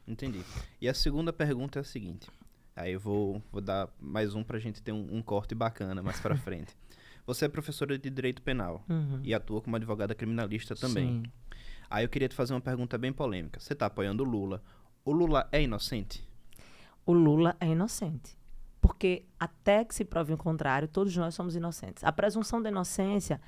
Entendi. E a segunda pergunta é a seguinte. Aí eu vou dar mais um pra gente ter um corte bacana mais pra frente. Você é professora de Direito Penal Uhum. e atua como advogada criminalista também. Sim. Aí eu queria te fazer uma pergunta bem polêmica. Você tá apoiando o Lula. O Lula é inocente? O Lula é inocente. Porque até que se prove o contrário, todos nós somos inocentes. A presunção da inocência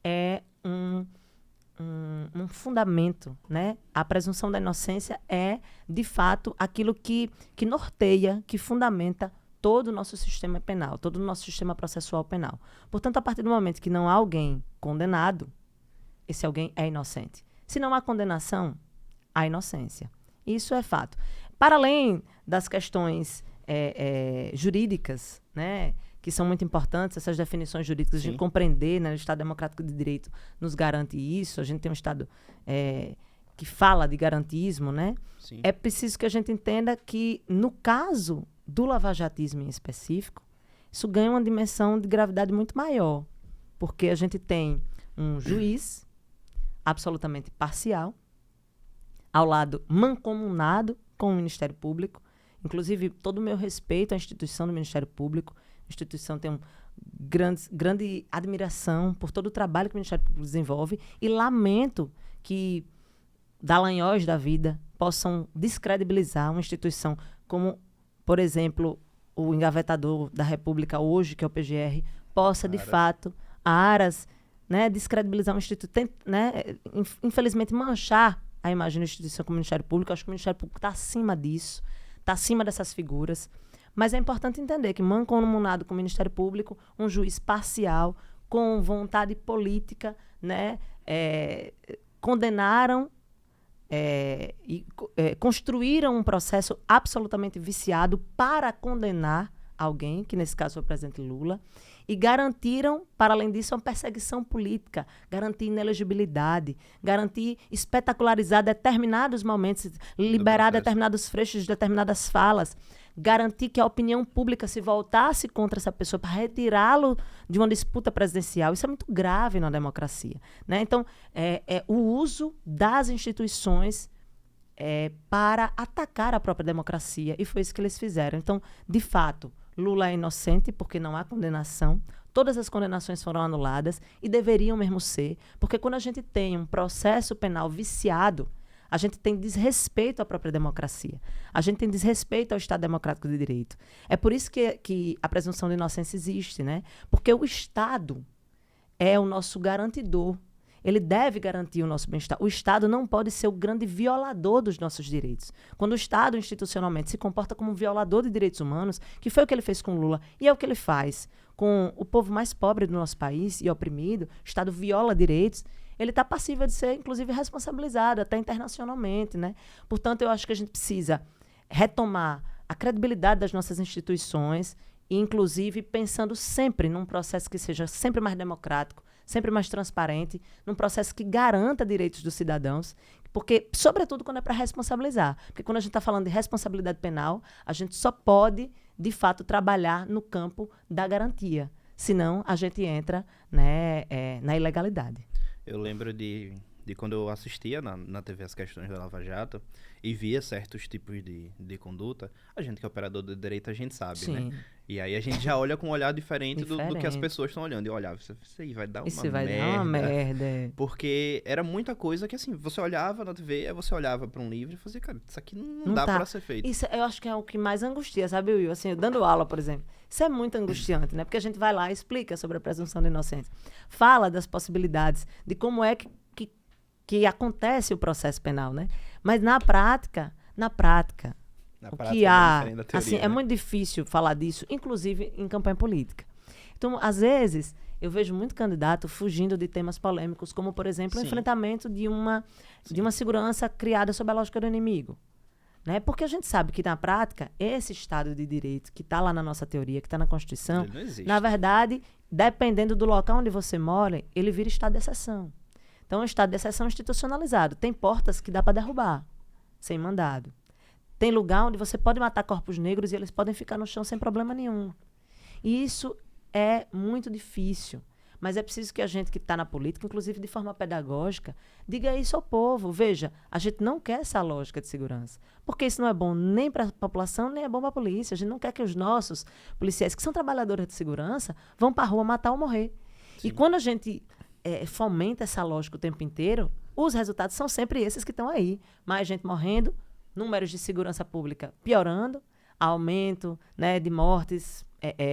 é um fundamento, né? A presunção da inocência é, de fato, aquilo que norteia, que fundamenta todo o nosso sistema penal, todo o nosso sistema processual penal. Portanto, a partir do momento que não há alguém condenado, esse alguém é inocente. Se não há condenação, há inocência. Isso é fato. Para além das questões jurídicas, né, que são muito importantes, essas definições jurídicas, a gente compreender, né, o Estado Democrático de Direito nos garante isso, a gente tem um Estado que fala de garantismo, né? Sim. É preciso que a gente entenda que, no caso do lavajatismo em específico, isso ganha uma dimensão de gravidade muito maior, porque a gente tem um juiz absolutamente parcial, ao lado mancomunado com o Ministério Público. Inclusive, todo o meu respeito à instituição do Ministério Público. A instituição tem grande admiração por todo o trabalho que o Ministério Público desenvolve e lamento que dalanhóis da vida possam descredibilizar uma instituição como, por exemplo, o engavetador da República hoje, que é o PGR, possa, de fato, a Aras, né, descredibilizar uma instituição, né, infelizmente manchar a imagem da instituição como Ministério Público. Eu acho que o Ministério Público está acima disso, está acima dessas figuras. Mas é importante entender que, mancomunado com o Ministério Público, um juiz parcial, com vontade política, né, condenaram construíram um processo absolutamente viciado para condenar alguém, que nesse caso foi o presidente Lula, e garantiram, para além disso, uma perseguição política, garantir inelegibilidade, garantir espetacularizar determinados momentos, liberar determinados trechos, determinadas falas, garantir que a opinião pública se voltasse contra essa pessoa para retirá-lo de uma disputa presidencial. Isso é muito grave na democracia, né? Então, o uso das instituições para atacar a própria democracia, e foi isso que eles fizeram. Então, de fato, Lula é inocente porque não há condenação. Todas as condenações foram anuladas e deveriam mesmo ser, porque quando a gente tem um processo penal viciado, a gente tem desrespeito à própria democracia. A gente tem desrespeito ao Estado Democrático de Direito. É por isso que a presunção de inocência existe, né? Porque o Estado é o nosso garantidor. Ele deve garantir o nosso bem-estar. O Estado não pode ser o grande violador dos nossos direitos. Quando o Estado, institucionalmente, se comporta como um violador de direitos humanos, que foi o que ele fez com Lula, e é o que ele faz com o povo mais pobre do nosso país e oprimido, o Estado viola direitos, ele está passível de ser, inclusive, responsabilizado, até internacionalmente, né? Portanto, eu acho que a gente precisa retomar a credibilidade das nossas instituições e, inclusive, pensando sempre num processo que seja sempre mais democrático, sempre mais transparente, num processo que garanta direitos dos cidadãos, porque, sobretudo, quando é para responsabilizar. Porque quando a gente está falando de responsabilidade penal, a gente só pode, de fato, trabalhar no campo da garantia. Senão, a gente entra, né, na ilegalidade. Eu lembro de quando eu assistia na TV as questões da Lava Jato e via certos tipos de conduta. A gente que é operador do direito, a gente sabe, Sim. né? E aí a gente já olha com um olhar diferente do que as pessoas estão olhando. E eu olhava, isso aí vai dar uma merda. Isso vai dar uma merda. Porque era muita coisa que, assim, você olhava na TV, aí você olhava para um livro e fazia, cara, isso aqui não dá para ser feito. Isso eu acho que é o que mais angustia, sabe, Will? Assim, eu dando aula, por exemplo. Isso é muito angustiante, né? Porque a gente vai lá e explica sobre a presunção de inocência. Fala das possibilidades, de como é que acontece o processo penal, né? Mas na prática, o que há, assim, é muito difícil falar disso, inclusive em campanha política. Então, às vezes, eu vejo muito candidato fugindo de temas polêmicos, como, por exemplo, o enfrentamento de uma segurança criada sob a lógica do inimigo. Né? Porque a gente sabe que, na prática, esse Estado de Direito, que está lá na nossa teoria, que está na Constituição, na verdade, dependendo do local onde você mora, ele vira Estado de exceção. Então, é um Estado de exceção institucionalizado. Tem portas que dá para derrubar, sem mandado. Tem lugar onde você pode matar corpos negros e eles podem ficar no chão sem problema nenhum. E isso é muito difícil, Mas é preciso que a gente que está na política, inclusive de forma pedagógica, diga isso ao povo. Veja, a gente não quer essa lógica de segurança, porque isso não é bom nem para a população, nem é bom para a polícia. A gente não quer que os nossos policiais, que são trabalhadores de segurança, vão para a rua matar ou morrer. Sim. E quando a gente fomenta essa lógica o tempo inteiro, os resultados são sempre esses que estão aí. Mais gente morrendo, números de segurança pública piorando, aumento, né, de mortes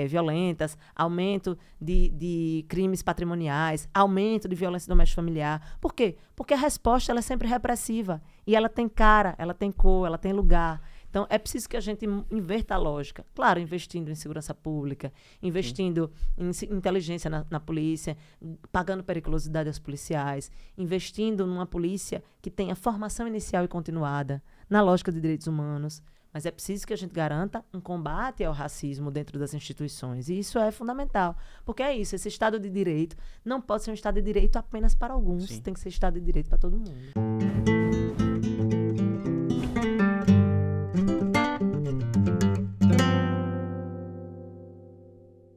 violentas, aumento de crimes patrimoniais, aumento de violência doméstica familiar. Por quê? Porque a resposta ela é sempre repressiva. E ela tem cara, ela tem cor, ela tem lugar. Então, é preciso que a gente inverta a lógica. Claro, investindo em segurança pública, investindo em inteligência na polícia, pagando periculosidade aos policiais, investindo numa polícia que tenha formação inicial e continuada, na lógica de direitos humanos. Mas é preciso que a gente garanta um combate ao racismo dentro das instituições. E isso é fundamental. Porque é isso, esse Estado de Direito não pode ser um Estado de Direito apenas para alguns. Sim. Tem que ser Estado de Direito para todo mundo.